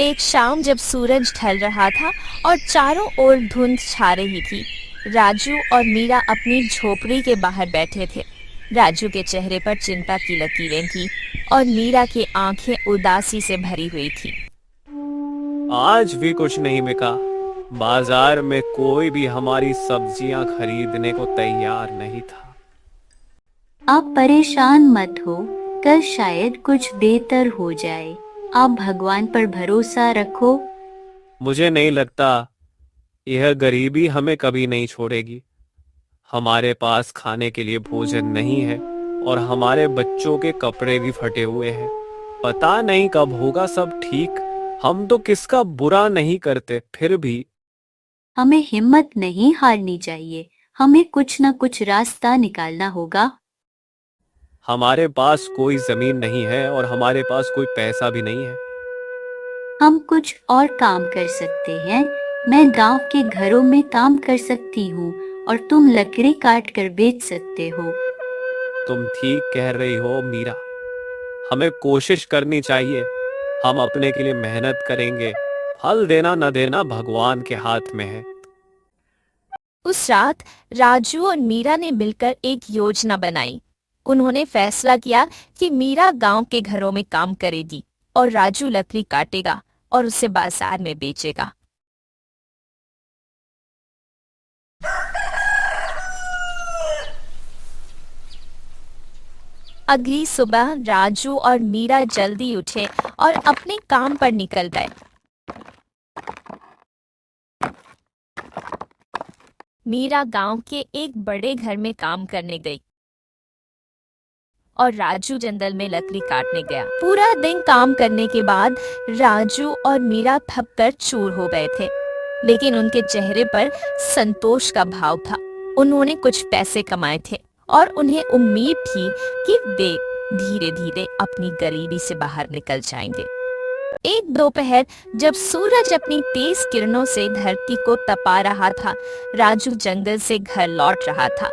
एक शाम जब सूरज ढल रहा था और चारों ओर धुंध छा रही थी, राजू और मीरा अपनी झोपड़ी के बाहर बैठे थे। राजू के चेहरे पर चिंता की लकीरें थी और मीरा की आंखें उदासी से भरी हुई थी। आज भी कुछ नहीं बिका। बाजार में कोई भी हमारी सब्जियां खरीदने को तैयार नहीं था। आप परेशान मत हो, कल शायद कुछ बेहतर हो जाए। आप भगवान पर भरोसा रखो। मुझे नहीं लगता यह गरीबी हमें कभी नहीं छोड़ेगी। हमारे पास खाने के लिए भोजन नहीं है और हमारे बच्चों के कपड़े भी फटे हुए हैं। पता नहीं कब होगा सब ठीक। हम तो किसका बुरा नहीं करते, फिर भी हमें हिम्मत नहीं हारनी चाहिए। हमें कुछ न कुछ रास्ता निकालना होगा। हमारे पास कोई जमीन नहीं है और हमारे पास कोई पैसा भी नहीं है। हम कुछ और काम कर सकते हैं। मैं गांव के घरों में काम कर सकती हूँ और तुम लकड़ी काट कर बेच सकते हो। तुम ठीक कह रही हो मीरा। हमें कोशिश करनी चाहिए। हम अपने के लिए मेहनत करेंगे। फल देना न देना भगवान के हाथ में है। उस रात राजू और मीरा ने मिलकर एक योजना बनाई। उन्होंने फैसला किया कि मीरा गांव के घरों में काम करेगी और राजू लकड़ी काटेगा और उसे बाजार में बेचेगा। अगली सुबह राजू और मीरा जल्दी उठे और अपने काम पर निकल गए। मीरा गांव के एक बड़े घर में काम करने गई और राजू जंगल में लकड़ी काटने गया। पूरा दिन काम करने के बाद राजू और मीरा थक कर चूर हो गए थे, लेकिन उनके चेहरे पर संतोष का भाव था। उन्होंने कुछ पैसे कमाए थे और उन्हें उम्मीद थी कि वे धीरे धीरे अपनी गरीबी से बाहर निकल जाएंगे। एक दोपहर जब सूरज अपनी तेज किरणों से धरती को तपा रहा था, राजू जंगल से घर लौट रहा था।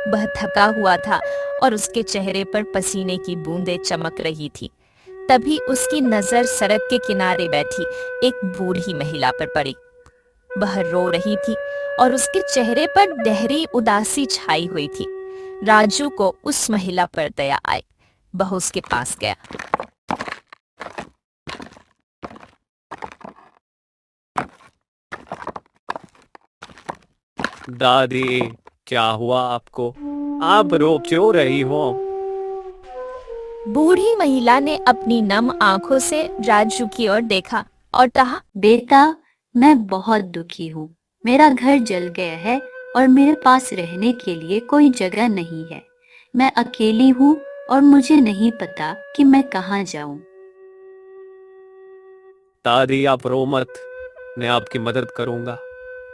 वह थका हुआ था और उसके चेहरे पर पसीने की बूंदें चमक रही थी। तभी उसकी नजर सड़क के किनारे बैठी एक बूढ़ी महिला पर पड़ी। वह रो रही थी और उसके चेहरे पर गहरी उदासी छाई हुई थी। राजू को उस महिला पर दया आई। वह उसके पास गया। दादी, क्या हुआ आपको? आप रो क्यों रही हो? बूढ़ी महिला ने अपनी नम आंखों से राजू की ओर देखा और कहा, बेटा, मैं बहुत दुखी हूँ। मेरा घर जल गया है और मेरे पास रहने के लिए कोई जगह नहीं है। मैं अकेली हूँ और मुझे नहीं पता कि मैं कहाँ जाऊँ। दादी, आप रो मत। मैं आपकी मदद करूंगा।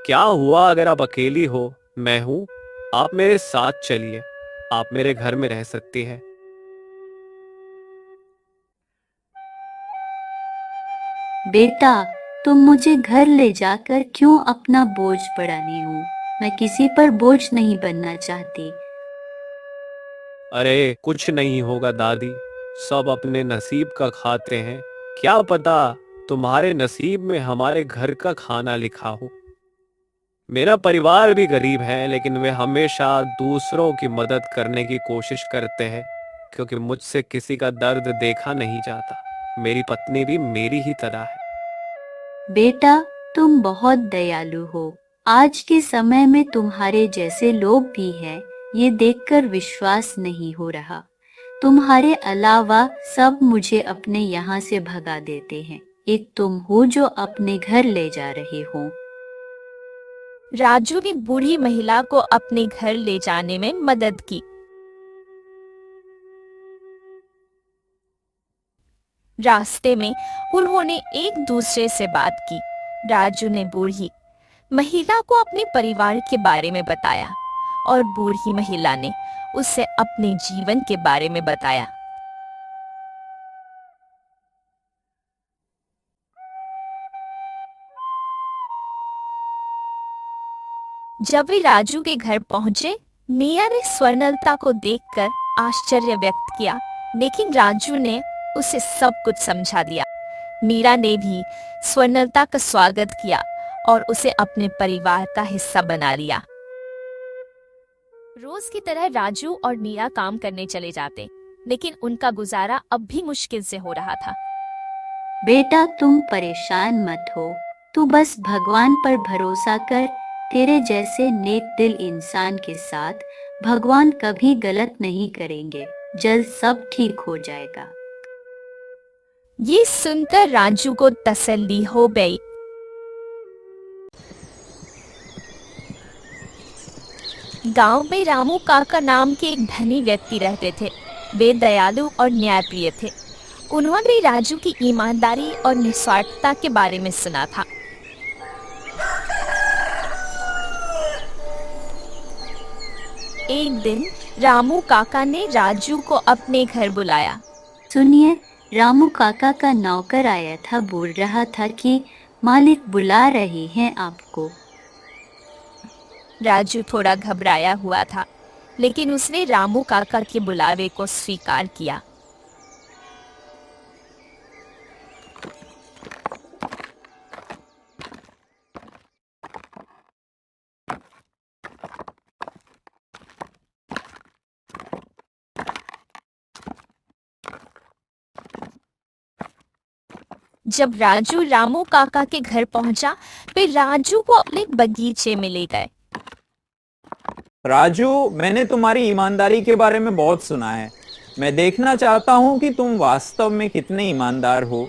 क्या हुआ अगर आप अकेली हो? मैं हूं। आप मेरे साथ चलिए। आप मेरे घर में रह सकती हैं। बेटा, तुम मुझे घर ले जाकर क्यों अपना बोझ बढ़ाने हो? मैं किसी पर बोझ नहीं बनना चाहती। अरे कुछ नहीं होगा दादी। सब अपने नसीब का खाते हैं। क्या पता तुम्हारे नसीब में हमारे घर का खाना लिखा हो। मेरा परिवार भी गरीब है, लेकिन वे हमेशा दूसरों की मदद करने की कोशिश करते हैं, क्योंकि मुझसे किसी का दर्द देखा नहीं जाता। मेरी पत्नी भी मेरी ही तरह है। बेटा, तुम बहुत दयालु हो। आज के समय में तुम्हारे जैसे लोग भी हैं, ये देखकर विश्वास नहीं हो रहा। तुम्हारे अलावा सब मुझे अपने यहाँ से भगा देते हैं। एक तुम हो जो अपने घर ले जा रहे हो। राजू ने बूढ़ी महिला को अपने घर ले जाने में मदद की। रास्ते में उन्होंने एक दूसरे से बात की। राजू ने बूढ़ी महिला को अपने परिवार के बारे में बताया और बूढ़ी महिला ने उसे अपने जीवन के बारे में बताया। जब वे राजू के घर पहुंचे, मिया ने स्वर्णलता को देखकर आश्चर्य व्यक्त किया, लेकिन राजू ने उसे सब कुछ समझा दिया। मीरा ने भी स्वर्णलता का स्वागत किया और उसे अपने परिवार का हिस्सा बना लिया। रोज की तरह राजू और मीरा काम करने चले जाते, लेकिन उनका गुजारा अब भी मुश्किल से हो रहा था। बेटा तुम परेशान मत हो, तू बस भगवान पर भरोसा कर। तेरे जैसे नेक दिल इंसान के साथ भगवान कभी गलत नहीं करेंगे। जल्द सब ठीक हो जाएगा। ये सुनकर राजू को तसल्ली हो गई। गांव में रामू काका नाम के एक धनी व्यक्ति रहते थे। वे दयालु और न्यायप्रिय थे। उन्होंने राजू की ईमानदारी और निस्वार्थता के बारे में सुना था। एक दिन रामू काका ने राजू को अपने घर बुलाया। सुनिए, रामू काका का नौकर आया था, बोल रहा था कि मालिक बुला रहे हैं आपको। राजू थोड़ा घबराया हुआ था, लेकिन उसने रामू काका के बुलावे को स्वीकार किया। जब राजू रामू काका के घर पहुंचा, वे राजू को अपने बगीचे में ले गए। राजू, मैंने तुम्हारी ईमानदारी के बारे में बहुत सुना है। मैं देखना चाहता हूँ कि तुम वास्तव में कितने ईमानदार हो।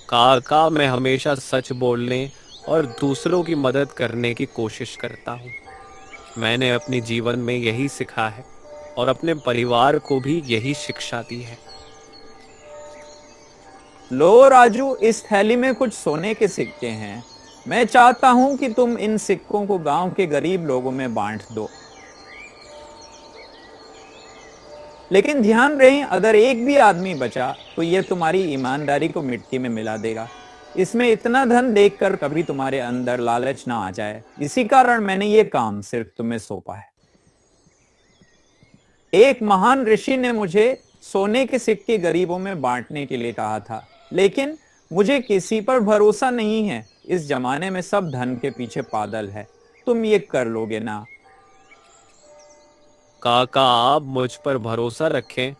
काका, मैं हमेशा सच बोलने और दूसरों की मदद करने की कोशिश करता हूँ। मैंने अपने जीवन में यही सीखा है और अपने परिवार को भी यही शिक्षा दी है। लो राजू, इस थैली में कुछ सोने के सिक्के हैं। मैं चाहता हूं कि तुम इन सिक्कों को गांव के गरीब लोगों में बांट दो। लेकिन ध्यान रहे, अगर एक भी आदमी बचा तो यह तुम्हारी ईमानदारी को मिट्टी में मिला देगा। इसमें इतना धन देखकर कभी तुम्हारे अंदर लालच ना आ जाए। इसी कारण मैंने ये काम सिर्फ तुम्हें सौंपा है। एक महान ऋषि ने मुझे सोने के सिक्के गरीबों में बांटने के लिए कहा था, लेकिन मुझे किसी पर भरोसा नहीं है। इस जमाने में सब धन के पीछे पागल है। तुम ये कर लोगे ना? काका, आप मुझ पर भरोसा रखें,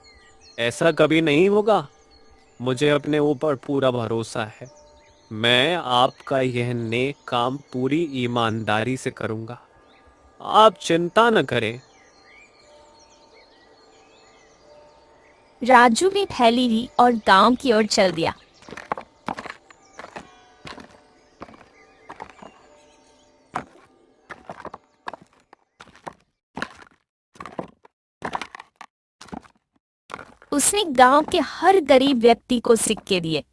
ऐसा कभी नहीं होगा। मुझे अपने ऊपर पूरा भरोसा है। मैं आपका यह नेक काम पूरी ईमानदारी से करूंगा। आप चिंता न करें। राजू ने थैली ली और गांव की ओर चल दिया। उसने गांव के हर गरीब व्यक्ति को सिक्के दिए।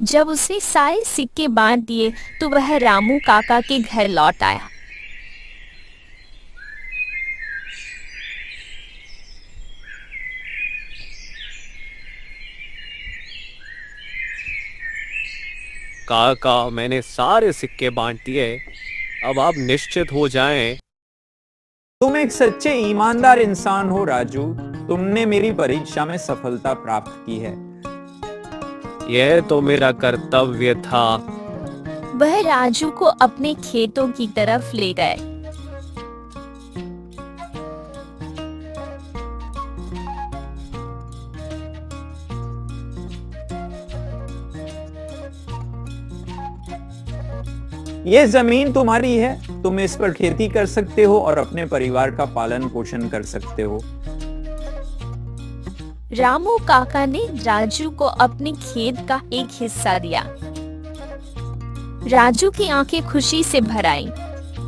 जब उसने सारे सिक्के बांट दिए तो वह रामू काका के घर लौट आया। काका, मैंने सारे सिक्के बांट दिए। अब आप निश्चित हो जाएं। तुम एक सच्चे ईमानदार इंसान हो राजू। तुमने मेरी परीक्षा में सफलता प्राप्त की है। यह तो मेरा कर्तव्य था। वह राजू को अपने खेतों की तरफ ले गए। ये जमीन तुम्हारी है। तुम इस पर खेती कर सकते हो और अपने परिवार का पालन पोषण कर सकते हो। रामू काका ने राजू को अपने खेत का एक हिस्सा दिया। राजू की आंखें खुशी से भर आईं।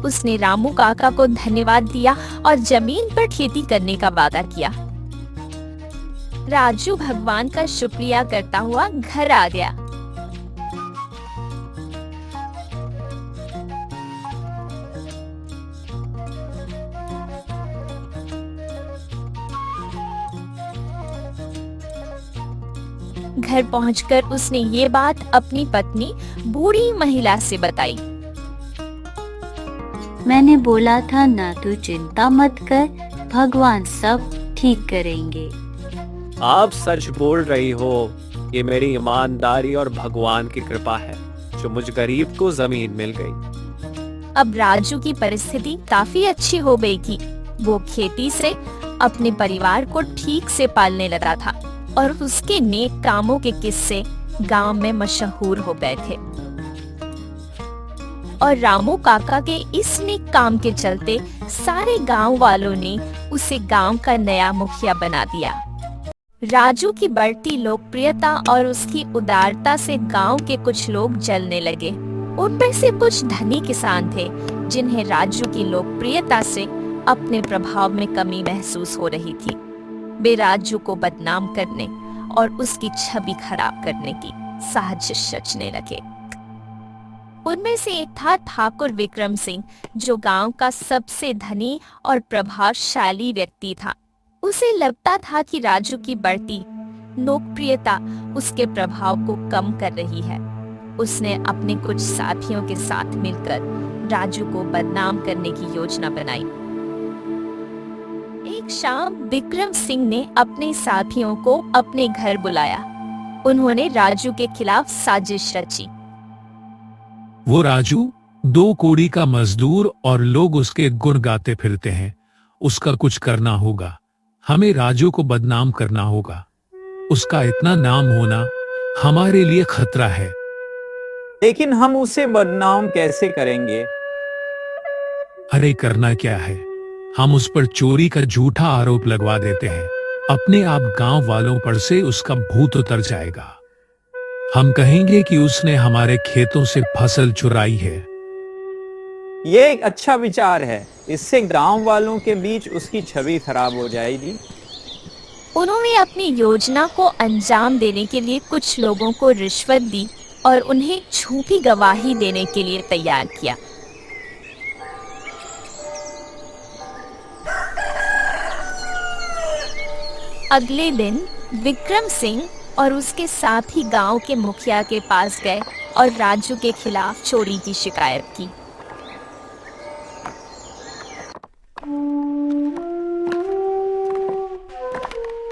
उसने रामू काका को धन्यवाद दिया और जमीन पर खेती करने का वादा किया। राजू भगवान का शुक्रिया करता हुआ घर आ गया। घर पहुंचकर उसने ये बात अपनी पत्नी बूढ़ी महिला से बताई। मैंने बोला था ना, तू चिंता मत कर, भगवान सब ठीक करेंगे। आप सच बोल रही हो। ये मेरी ईमानदारी और भगवान की कृपा है जो मुझ गरीब को जमीन मिल गई। अब राजू की परिस्थिति काफी अच्छी हो गई थी। वो खेती से अपने परिवार को ठीक से पालने लगा था और उसके नेक कामों के किस्से गांव में मशहूर हो गए थे। और रामू काका के इस नेक काम के चलते सारे गांव वालों ने उसे गांव का नया मुखिया बना दिया। राजू की बढ़ती लोकप्रियता और उसकी उदारता से गांव के कुछ लोग जलने लगे। उनमें से कुछ धनी किसान थे जिन्हें राजू की लोकप्रियता से अपने प्रभाव में कमी महसूस हो रही थी। वे राजू को बदनाम करने और उसकी छवि खराब करने की साजिश रचने लगे। उनमें से एक था ठाकुर विक्रम सिंह, जो गांव का सबसे धनी और प्रभावशाली व्यक्ति था। उसे लगता था कि राजू की बढ़ती लोकप्रियता उसके प्रभाव को कम कर रही है। उसने अपने कुछ साथियों के साथ मिलकर राजू को बदनाम करने की योजना बनाई। एक शाम विक्रम सिंह ने अपने साथियों को अपने घर बुलाया। उन्होंने राजू के खिलाफ साजिश रची। वो राजू 2 कोड़ी का मजदूर और लोग उसके गुण गाते फिरते हैं। उसका कुछ करना होगा। हमें राजू को बदनाम करना होगा। उसका इतना नाम होना हमारे लिए खतरा है। लेकिन हम उसे बदनाम कैसे करेंगे? अरे करना क्या है, हम उस पर चोरी का झूठा आरोप लगवा देते हैं। अपने आप गांव वालों पर से उसका भूत उतर जाएगा। हम कहेंगे कि उसने हमारे खेतों से फसल चुराई है। ये एक अच्छा विचार है। इससे गांव वालों के बीच उसकी छवि खराब हो जाएगी। उन्होंने अपनी योजना को अंजाम देने के लिए कुछ लोगों को रिश्वत दी और उन्हें झूठी गवाही देने के लिए तैयार किया। अगले दिन विक्रम सिंह और उसके साथी गांव के मुखिया के पास गए और राजू के खिलाफ चोरी की शिकायत की।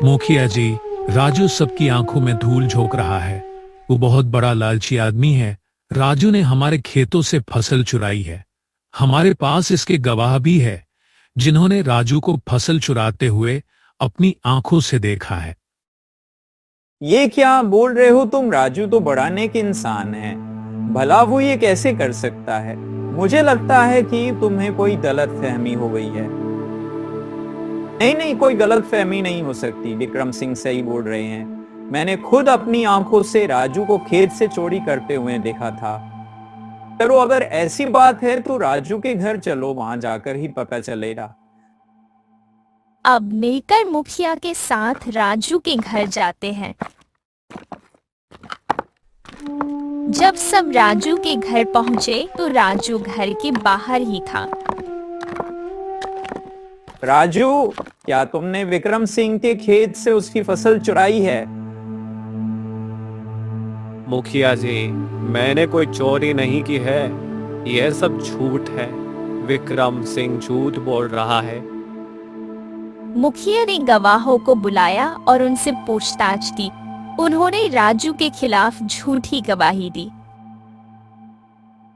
मुखिया जी, राजू सबकी आंखों में धूल झोंक रहा है। वो बहुत बड़ा लालची आदमी है। राजू ने हमारे खेतों से फसल चुराई है। हमारे पास इसके गवाह भी है जिन्होंने राजू को फसल चुराते हुए अपनी आंखों से देखा है। ये क्या बोल रहे हो तुम? राजू तो बड़ा नेक इंसान है। भला वो ये कैसे कर सकता है? मुझे लगता है कि तुम्हें कोई गलतफहमी हो गई है। नहीं, कोई गलतफहमी नहीं हो सकती। विक्रम सिंह सही बोल रहे हैं। मैंने खुद अपनी आंखों से राजू को खेत से चोरी करते हुए देखा था। चलो, अगर ऐसी बात है तो राजू के घर चलो, वहां जाकर ही पता चलेगा। अब मिलकर मुखिया के साथ राजू के घर जाते हैं। जब सब राजू के घर पहुंचे तो राजू घर के बाहर ही था। राजू, क्या तुमने विक्रम सिंह के खेत से उसकी फसल चुराई है? मुखिया जी, मैंने कोई चोरी नहीं की है। यह सब झूठ है। विक्रम सिंह झूठ बोल रहा है। मुखिया ने गवाहों को बुलाया और उनसे पूछताछ की। उन्होंने राजू के खिलाफ झूठी गवाही दी।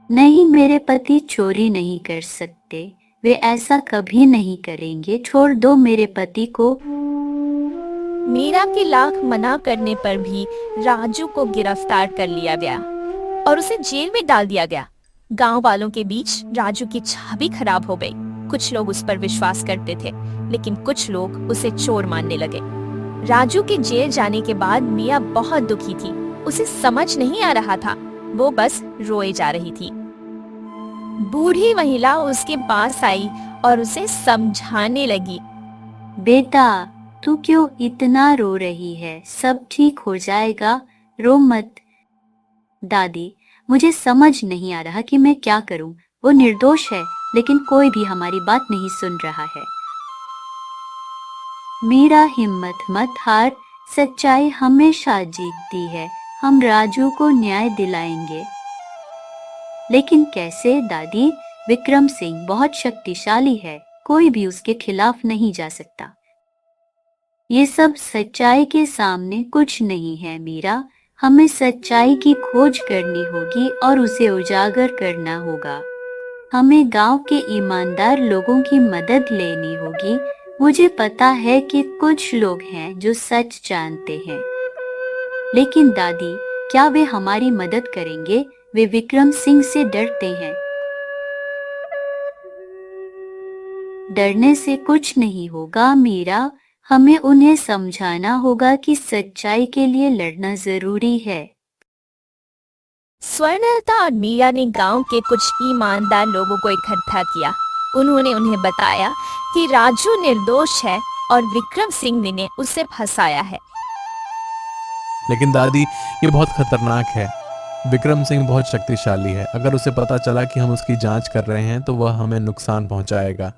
नहीं, मेरे पति चोरी नहीं कर सकते। वे ऐसा कभी नहीं करेंगे। छोड़ दो मेरे पति को। मीरा के लाख मना करने पर भी राजू को गिरफ्तार कर लिया गया और उसे जेल में डाल दिया गया। गांव वालों के बीच राजू की छवि खराब हो गई। कुछ लोग उस पर विश्वास करते थे, लेकिन कुछ लोग उसे चोर मानने लगे। राजू के जेल जाने के बाद मिया बहुत दुखी थी। उसे समझ नहीं आ रहा था। वो बस रोए जा रही थी। बूढ़ी महिला उसके पास आई और उसे समझाने लगी। बेटा, तू क्यों इतना रो रही है? सब ठीक हो जाएगा, रो मत। दादी, मुझे समझ नहीं आ रहा कि मैं क्या करूं। वो निर्दोष है, लेकिन कोई भी हमारी बात नहीं सुन रहा है। मीरा, हिम्मत मत हार। सच्चाई हमेशा जीतती है। हम राजू को न्याय दिलाएंगे। लेकिन कैसे दादी? विक्रम सिंह बहुत शक्तिशाली है, कोई भी उसके खिलाफ नहीं जा सकता। ये सब सच्चाई के सामने कुछ नहीं है मीरा। हमें सच्चाई की खोज करनी होगी और उसे उजागर करना होगा। हमें गांव के ईमानदार लोगों की मदद लेनी होगी। मुझे पता है कि कुछ लोग हैं जो सच जानते हैं, लेकिन दादी, क्या वे हमारी मदद करेंगे? वे विक्रम सिंह से डरते हैं। डरने से कुछ नहीं होगा मीरा। हमें उन्हें समझाना होगा कि सच्चाई के लिए लड़ना जरूरी है। स्वर्णलता और मीरा ने गांव के कुछ ईमानदार लोगों को इकट्ठा किया। उन्होंने उन्हें बताया कि राजू निर्दोष है और विक्रम सिंह ने उसे फंसाया है। लेकिन दादी, ये बहुत खतरनाक है। विक्रम सिंह बहुत शक्तिशाली है। अगर उसे पता चला कि हम उसकी जांच कर रहे हैं तो वह हमें नुकसान पहुंचाएगा।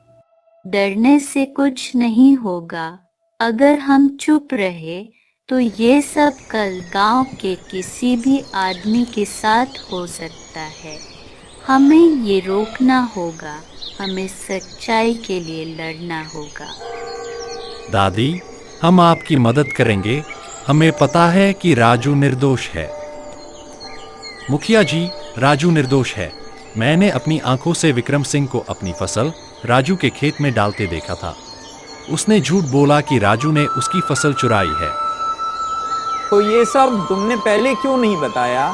डरने से कुछ नहीं होगा। अगर हम चुप रहे तो ये सब कल गांव के किसी भी आदमी के साथ हो सकता है। हमें ये रोकना होगा। हमें सच्चाई के लिए लड़ना होगा। दादी, हम आपकी मदद करेंगे। हमें पता है कि राजू निर्दोष है। मुखिया जी, राजू निर्दोष है। मैंने अपनी आंखों से विक्रम सिंह को अपनी फसल राजू के खेत में डालते देखा था। उसने झूठ बोला कि राजू ने उसकी फसल चुराई है। तो ये सब तुमने पहले क्यों नहीं बताया?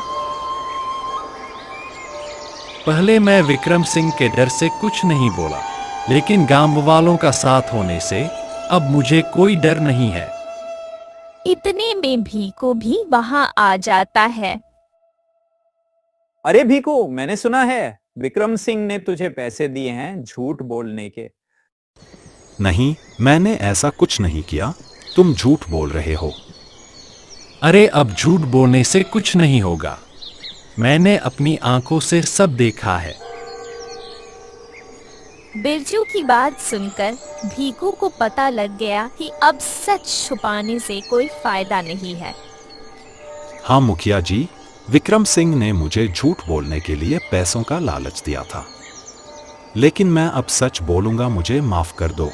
पहले मैं विक्रम सिंह के डर से कुछ नहीं बोला, लेकिन गांव वालों का साथ होने से अब मुझे कोई डर नहीं है। इतने में भीकू भी वहां आ जाता है। अरे भीकू, मैंने सुना है विक्रम सिंह ने तुझे पैसे दिए हैं झूठ बोलने के। नहीं, मैंने ऐसा कुछ नहीं किया। तुम झूठ बोल रहे हो। अरे, अब झूठ बोलने से कुछ नहीं होगा। मैंने अपनी आंखों से सब देखा है। बिरजू की बात सुनकर भीकू को पता लग गया कि अब सच छुपाने से कोई फायदा नहीं है। हाँ मुखिया जी, विक्रम सिंह ने मुझे झूठ बोलने के लिए पैसों का लालच दिया था, लेकिन मैं अब सच बोलूंगा। मुझे माफ कर दो।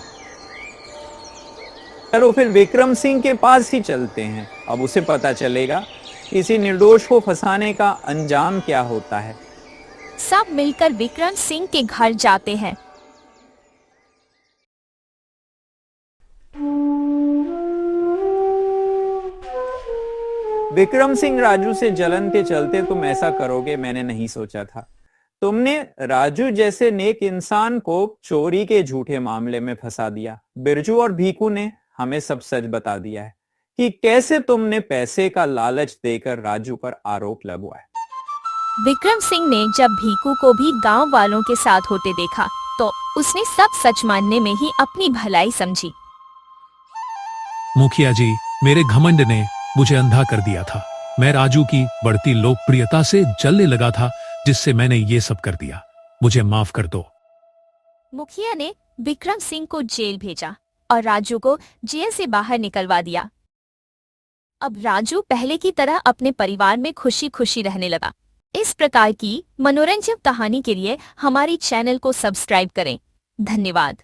चलो फिर विक्रम सिंह के पास ही चलते हैं। अब उसे पता चलेगा किसी निर्दोष को फंसाने का अंजाम क्या होता है। सब मिलकर विक्रम सिंह के घर जाते हैं। विक्रम सिंह, राजू से जलन के चलते तुम ऐसा करोगे मैंने नहीं सोचा था। तुमने राजू जैसे नेक इंसान को चोरी के झूठे मामले में फंसा दिया। बिरजू और भीकू ने हमें सब सच बता दिया है कि कैसे तुमने पैसे का लालच देकर राजू पर आरोप लगवाया। विक्रम सिंह ने जब भीकू को भी गांव वालों के साथ होते देखा तो उसने सब सच मानने में ही अपनी भलाई समझी। मुखिया जी, मेरे घमंड ने मुझे अंधा कर दिया था। मैं राजू की बढ़ती लोकप्रियता से जलने लगा था, जिससे मैंने ये सब कर दिया। मुझे माफ कर दो। मुखिया ने विक्रम सिंह को जेल भेजा और राजू को जेल से बाहर निकलवा दिया। अब राजू पहले की तरह अपने परिवार में खुशी खुशी रहने लगा। इस प्रकार की मनोरंजक कहानी के लिए हमारी चैनल को सब्सक्राइब करें। धन्यवाद।